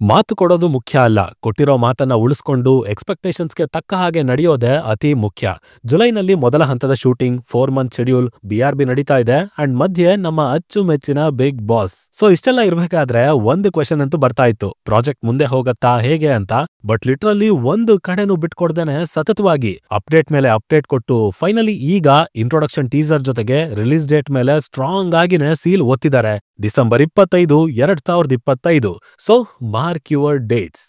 ಮಾತು ಕೊಡೋದು ಮುಖ್ಯ ಅಲ್ಲ, ಕೊಟ್ಟಿರೋ ಮಾತನ್ನ ಉಳಿಸ್ಕೊಂಡು ಎಕ್ಸ್ಪೆಕ್ಟೇಷನ್ಸ್ಗೆ ತಕ್ಕ ಹಾಗೆ ನಡೆಯೋದೇ ಅತಿ ಮುಖ್ಯ. ಜುಲೈನಲ್ಲಿ ಮೊದಲ ಹಂತದ ಶೂಟಿಂಗ್, 4 ಮಂತ್ ಶೆಡ್ಯೂಲ್, BRB ನಡೀತಾ ಇದೆ ಅಂಡ್ ಮಧ್ಯೆ ನಮ್ಮ ಅಚ್ಚುಮೆಚ್ಚಿನ ಬಿಗ್ ಬಾಸ್. ಸೊ ಇಷ್ಟೆಲ್ಲ ಇರ್ಬೇಕಾದ್ರೆ ಒಂದು ಕ್ವೆಶನ್ ಅಂತೂ ಬರ್ತಾ ಇತ್ತು, ಪ್ರಾಜೆಕ್ಟ್ ಮುಂದೆ ಹೋಗತ್ತಾ ಹೇಗೆ ಅಂತ. ಬಟ್ ಲಿಟ್ರಲಿ ಒಂದು ಕಡೆನೂ ಬಿಟ್ಕೊಡ್ದೇನೆ ಸತತವಾಗಿ ಅಪ್ಡೇಟ್ ಮೇಲೆ ಅಪ್ಡೇಟ್ ಕೊಟ್ಟು ಫೈನಲಿ ಈಗ ಇಂಟ್ರೊಡಕ್ಷನ್ ಟೀಸರ್ ಜೊತೆಗೆ ರಿಲೀಸ್ ಡೇಟ್ ಮೇಲೆ ಸ್ಟ್ರಾಂಗ್ ಆಗಿನೇ ಸೀಲ್ ಒತ್ತಿದ್ದಾರೆ. December 25, 2025. So mark your dates.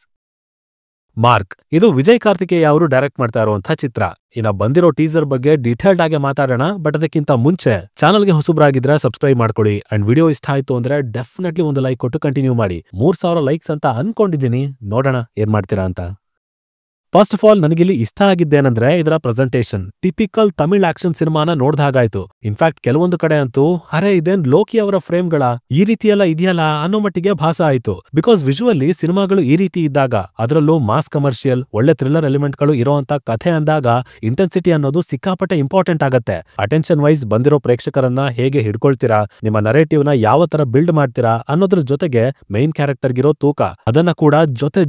Mark ಇದು ವಿಜಯ್ ಕಾರ್ತಿಕೇಯ ಅವರು ಡೈರೆಕ್ಟ್ ಮಾಡ್ತಾ ಇರುವಂತಹ ಚಿತ್ರ. ಇನ್ನ ಬಂದಿರೋ ಟೀಸರ್ ಬಗ್ಗೆ ಡೀಟೇಲ್ಡ್ ಆಗಿ ಮಾತಾಡೋಣ. ಬಟ್ ಅದಕ್ಕಿಂತ ಮುಂಚೆ ಚಾನಲ್ಗೆ ಹೊಸಬ್ರಾಗಿದ್ರೆ ಸಬ್ಸ್ಕ್ರೈಬ್ ಮಾಡ್ಕೊಳ್ಳಿ ಅಂಡ್ ವಿಡಿಯೋ ಇಷ್ಟ ಆಯ್ತು ಅಂದ್ರೆ ಡೆಫಿನೆಟ್ಲಿ ಒಂದು ಲೈಕ್ ಕೊಟ್ಟು ಕಂಟಿನ್ಯೂ ಮಾಡಿ. 3000 ಲೈಕ್ಸ್ ಅಂತ ಅನ್ಕೊಂಡಿದ್ದೀನಿ, ನೋಡೋಣ ಏನ್ ಮಾಡ್ತೀರಾ ಅಂತ. ಫಸ್ಟ್ ಆಫ್ ಆಲ್ ನನಗಿಲ್ಲಿ ಇಷ್ಟ ಆಗಿದ್ದೇನೆಂದ್ರೆ ಇದರ ಪ್ರೆಸೆಂಟೇಷನ್. ಟಿಪಿಕಲ್ ತಮಿಳ್ ಆಕ್ಷನ್ ಸಿನಿಮಾನ ನೋಡ್ದಾಗಾಯ್ತು. ಇನ್ಫ್ಯಾಕ್ಟ್ ಕೆಲವೊಂದು ಕಡೆ ಅಂತೂ ಅರೆ ಇದೇನ್ ಲೋಕಿ ಅವರ ಫ್ರೇಮ್ಗಳ ಈ ರೀತಿಯೆಲ್ಲ ಇದೆಯಲ್ಲ ಅನ್ನೋ ಮಟ್ಟಿಗೆ ಭಾಸ ಆಯ್ತು. ಬಿಕಾಸ್ ವಿಜುವಲಿ ಸಿನಿಮಾಗಳು ಈ ರೀತಿ ಇದ್ದಾಗ, ಅದರಲ್ಲೂ ಮಾಸ್ ಕಮರ್ಷಿಯಲ್ ಒಳ್ಳೆ ಥ್ರಿಲ್ಲರ್ ಎಲಿಮೆಂಟ್ಗಳು ಇರೋಂತ ಕಥೆ ಅಂದಾಗ ಇಂಟೆನ್ಸಿಟಿ ಅನ್ನೋದು ಸಿಕ್ಕಾಪಟ್ಟೆ ಇಂಪಾರ್ಟೆಂಟ್ ಆಗತ್ತೆ. ಅಟೆನ್ಷನ್ ವೈಸ್ ಬಂದಿರೋ ಪ್ರೇಕ್ಷಕರನ್ನ ಹೇಗೆ ಹಿಡ್ಕೊಳ್ತೀರಾ, ನಿಮ್ಮ ನರೇಟಿವ್ ನ ಯಾವ ತರ ಬಿಲ್ಡ್ ಮಾಡ್ತೀರಾ ಅನ್ನೋದ್ರ ಜೊತೆಗೆ ಮೈನ್ ಕ್ಯಾರೆಕ್ಟರ್ಗಿರೋ ತೂಕ ಅದನ್ನ ಕೂಡ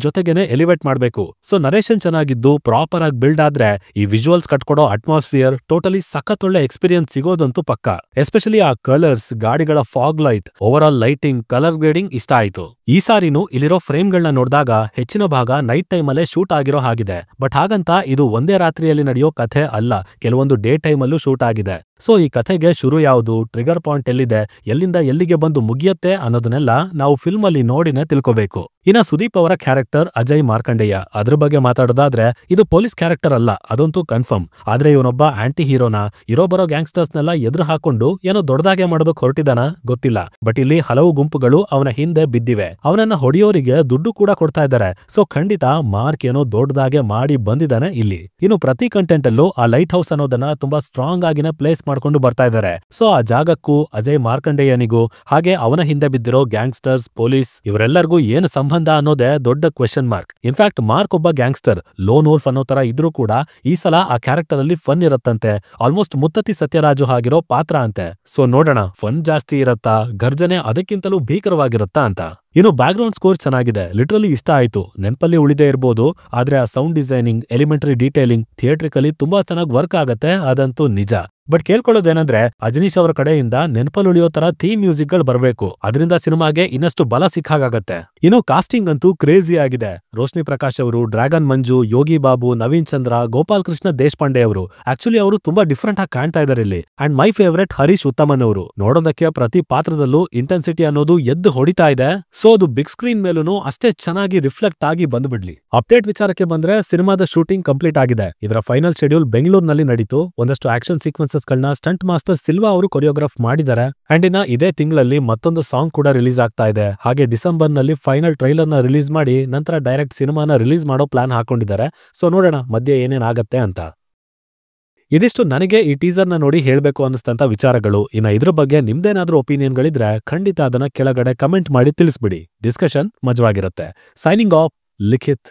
ಜೊತೆಗೇನೆ ಎಲಿವೇಟ್ ಮಾಡ್ಬೇಕು. ಸೊ ನರೇಷನ್ ಚೆನ್ನಾಗಿದ್ದು ಪ್ರಾಪರ್ ಆಗಿ ಬಿಲ್ಡ್ ಆದ್ರೆ ಈ ವಿಜುವಲ್ಸ್ ಕಟ್ಕೊಡೋ ಅಟ್ಮಾಸ್ಫಿಯರ್ ಟೋಟಲಿ ಸಖತ್ ಒಳ್ಳೆ ಎಕ್ಸ್ಪೀರಿಯನ್ಸ್ ಸಿಗೋದಂತೂ ಪಕ್ಕ. ಎಸ್ಪೆಷಲಿ ಆ ಕಲರ್ಸ್, ಗಾಡಿಗಳ fog light, over all lighting, colour grading ಇಷ್ಟ ಆಯ್ತು. ಈ ಸಾರಿನೂ ಇಲ್ಲಿರೋ ಫ್ರೇಮ್ಗಳನ್ನ ನೋಡಿದಾಗ ಹೆಚ್ಚಿನ ಭಾಗ ನೈಟ್ ಟೈಮ್ ಅಲ್ಲೇ ಶೂಟ್ ಆಗಿರೋ ಹಾಗಿದೆ. ಬಟ್ ಹಾಗಂತ ಇದು ಒಂದೇ ರಾತ್ರಿಯಲ್ಲಿ ನಡೆಯೋ ಕಥೆ ಅಲ್ಲ, ಕೆಲವೊಂದು ಡೇ ಟೈಮ್ ಅಲ್ಲೂ ಶೂಟ್ ಆಗಿದೆ. ಸೊ ಈ ಕಥೆಗೆ ಶುರು ಯಾವುದು, ಟ್ರಿಗರ್ ಪಾಯಿಂಟ್ ಎಲ್ಲಿದೆ, ಎಲ್ಲಿಂದ ಎಲ್ಲಿಗೆ ಬಂದು ಮುಗಿಯತ್ತೆ ಅನ್ನೋದನ್ನೆಲ್ಲ ನಾವು ಫಿಲ್ಮ್ ಅಲ್ಲಿ ನೋಡಿನೇ ತಿಳ್ಕೋಬೇಕು. ಇನ್ನ ಸುದೀಪ್ ಅವರ ಕ್ಯಾರೆಕ್ಟರ್ ಅಜಯ್ ಮಾರ್ಕಂಡೇಯ, ಅದ್ರ ಬಗ್ಗೆ ಮಾತಾಡೋದಾದ್ರೆ ಇದು ಪೊಲೀಸ್ ಕ್ಯಾರೆಕ್ಟರ್ ಅಲ್ಲ, ಅದಂತೂ ಕನ್ಫರ್ಮ್. ಆದ್ರೆ ಇವನೊಬ್ಬ ಆಂಟಿ ಹೀರೋನ, ಇರೋ ಬರೋ ಗ್ಯಾಂಗ್ಸ್ಟರ್ಸ್ನೆಲ್ಲ ಎದುರು ಹಾಕೊಂಡು ಏನೋ ದೊಡ್ಡದಾಗೆ ಮಾಡೋದಕ್ಕೆ ಹೊರಟಿದಾನ ಗೊತ್ತಿಲ್ಲ. ಬಟ್ ಇಲ್ಲಿ ಹಲವು ಗುಂಪುಗಳು ಅವನ ಹಿಂದೆ ಬಿದ್ದಿವೆ, ಅವನನ್ನ ಹೊಡೆಯೋರಿಗೆ ದುಡ್ಡು ಕೂಡ ಕೊಡ್ತಾ ಇದ್ದಾರೆ. ಸೊ ಖಂಡಿತ ಮಾರ್ಕ್ ಏನೋ ದೊಡ್ಡದಾಗೆ ಮಾಡಿ ಬಂದಿದ್ದಾನೆ ಇಲ್ಲಿ. ಇನ್ನು ಪ್ರತಿ ಕಂಟೆಂಟ್ ಅಲ್ಲೂ ಆ ಲೈಟ್ ಹೌಸ್ ಅನ್ನೋದನ್ನ ತುಂಬಾ ಸ್ಟ್ರಾಂಗ್ ಆಗಿನ ಪ್ಲೇಸ್ ಮಾಡ್ಕೊಂಡು ಬರ್ತಾ ಇದ್ದಾರೆ. ಸೊ ಆ ಜಾಗಕ್ಕೂ ಅಜಯ್ ಮಾರ್ಕಂಡೇಯನಿಗೂ ಹಾಗೆ ಅವನ ಹಿಂದೆ ಬಿದ್ದಿರೋ ಗ್ಯಾಂಗ್ಸ್ಟರ್ಸ್, ಪೊಲೀಸ್ ಇವರೆಲ್ಲರಿಗೂ ಏನು ಸಂಬಂಧ ಅನ್ನೋದೇ ದೊಡ್ಡ ಕ್ವೆಶ್ಚನ್ ಮಾರ್ಕ್. ಇನ್ಫ್ಯಾಕ್ಟ್ ಮಾರ್ಕ್ ಒಬ್ಬ ಗ್ಯಾಂಗ್ಸ್ಟರ್, ಲೋನ್ ವೋಲ್ಫ್ ಅನ್ನೋ ತರ ಇದ್ರೂ ಕೂಡ ಈ ಸಲ ಆ ಕ್ಯಾರೆಕ್ಟರ್ ಅಲ್ಲಿ ಫನ್ ಇರತ್ತಂತೆ. ಆಲ್ಮೋಸ್ಟ್ ಮುತ್ತತಿ ಸತ್ಯರಾಜು ಆಗಿರೋ ಪಾತ್ರ ಅಂತೆ. ಸೊ ನೋಡೋಣ ಫನ್ ಜಾಸ್ತಿ ಇರತ್ತಾ, ಗರ್ಜನೆ ಅದಕ್ಕಿಂತಲೂ ಭೀಕರವಾಗಿರುತ್ತಾ ಅಂತ. ಇನ್ನು ಬ್ಯಾಕ್ ಗ್ರೌಂಡ್ ಸ್ಕೋರ್ ಚೆನ್ನಾಗಿದೆ, ಲಿಟ್ರಲಿ ಇಷ್ಟ ಆಯ್ತು. ನೆನಪಲ್ಲಿ ಉಳಿದೇ ಇರ್ಬೋದು, ಆದ್ರೆ ಆ sound designing, elementary detailing theatrically ತುಂಬಾ ಚೆನ್ನಾಗಿ ವರ್ಕ್ ಆಗತ್ತೆ, ಅದಂತೂ ನಿಜ. ಬಟ್ ಕೇಳ್ಕೊಳ್ಳೋದೇನಂದ್ರೆ ಅಜನೀಶ್ ಅವರ ಕಡೆಯಿಂದ ನೆನಪಲ್ಲಿ ಉಳಿಯೋ ತರ ಥೀಮ್ ಮ್ಯೂಸಿಕ್ ಗಳು ಬರಬೇಕು, ಅದರಿಂದ ಸಿನಿಮಾಗೆ ಇನ್ನಷ್ಟು ಬಲ ಸಿಕ್ಕಾಗತ್ತೆ. ಇನ್ನು ಕಾಸ್ಟಿಂಗ್ ಅಂತೂ ಕ್ರೇಜಿ ಆಗಿದೆ. ರೋಶ್ನಿ ಪ್ರಕಾಶ್ ಅವರು, ಡ್ರ್ಯಾಗನ್ ಮಂಜು, ಯೋಗಿ ಬಾಬು, ನವೀನ್ ಚಂದ್ರ, ಗೋಪಾಲ್ ಕೃಷ್ಣ ದೇಶಪಾಂಡೆ ಅವರು, ಆಕ್ಚುಲಿ ಅವರು ತುಂಬಾ ಡಿಫ್ರೆಂಟ್ ಆಗಿ ಕಾಣ್ತಾ ಇದಾರೆ ಇಲ್ಲಿ. ಅಂಡ್ ಮೈ ಫೇವರೇಟ್ ಹರೀಶ್ ಉತ್ತಮನ್ ಅವರು, ನೋಡೋದಕ್ಕೆ ಪ್ರತಿ ಪಾತ್ರದಲ್ಲೂ ಇಂಟೆನ್ಸಿಟಿ ಅನ್ನೋದು ಎದ್ದು ಹೊಡಿತಾ ಇದೆ. ಸೊ ಅದು ಬಿಗ್ ಸ್ಕ್ರೀನ್ ಮೇಲೂ ಅಷ್ಟೇ ಚೆನ್ನಾಗಿ ರಿಫ್ಲೆಕ್ಟ್ ಆಗಿ ಬಂದ್ಬಿಡ್ಲಿ. ಅಪ್ಡೇಟ್ ವಿಚಾರಕ್ಕೆ ಬಂದ್ರೆ ಸಿನಿಮಾದ ಶೂಟಿಂಗ್ ಕಂಪ್ಲೀಟ್ ಆಗಿದೆ. ಇದರ ಫೈನಲ್ ಶೆಡ್ಯೂಲ್ ಬೆಂಗಳೂರಿನಲ್ಲಿ ನಡೀತು. ಒಂದಷ್ಟು ಆಕ್ಷನ್ ಸೀಕ್ವೆನ್ಸಸ್ ಗಳನ್ನ ಸ್ಟಂಟ್ ಮಾಸ್ಟರ್ ಸಿಲ್ವಾ ಅವರು ಕೊರಿಯೋಗ್ರಾಫ್ ಮಾಡಿದ್ದಾರೆ. ಅಂಡ್ ಇನ್ನ ಇದೇ ತಿಂಗಳಲ್ಲಿ ಮತ್ತೊಂದು ಸಾಂಗ್ ಕೂಡ ರಿಲೀಸ್ ಆಗ್ತಾ ಇದೆ. ಹಾಗೆ ಡಿಸೆಂಬರ್ ನಲ್ಲಿ ಫೈನಲ್ ಟ್ರೈಲರ್ ನ ರಿಲೀಸ್ ಮಾಡಿ ನಂತರ ಡೈರೆಕ್ಟ್ ಸಿನಿಮಾನ ರಿಲೀಸ್ ಮಾಡೋ ಪ್ಲಾನ್ ಹಾಕೊಂಡಿದ್ದಾರೆ. ಸೊ ನೋಡೋಣ ಮಧ್ಯೆ ಏನೇನಾಗತ್ತೆ ಅಂತ. ಇದಿಷ್ಟು ನನಗೆ ಈ ಟೀಸರ್ನ ನೋಡಿ ಹೇಳ್ಬೇಕು ಅನ್ನಿಸ್ತಂತ ವಿಚಾರಗಳು. ಇನ್ನ ಇದ್ರ ಬಗ್ಗೆ ನಿಮ್ದೇನಾದ್ರೂ ಒಪಿನಿಯನ್ಗಳಿದ್ರೆ ಖಂಡಿತ ಅದನ್ನ ಕೆಳಗಡೆ ಕಮೆಂಟ್ ಮಾಡಿ ತಿಳಿಸ್ಬಿಡಿ. ಡಿಸ್ಕಷನ್ ಮಜವಾಗಿರುತ್ತೆ. ಸೈನಿಂಗ್ ಆಫ್, ಲಿಖಿತ್.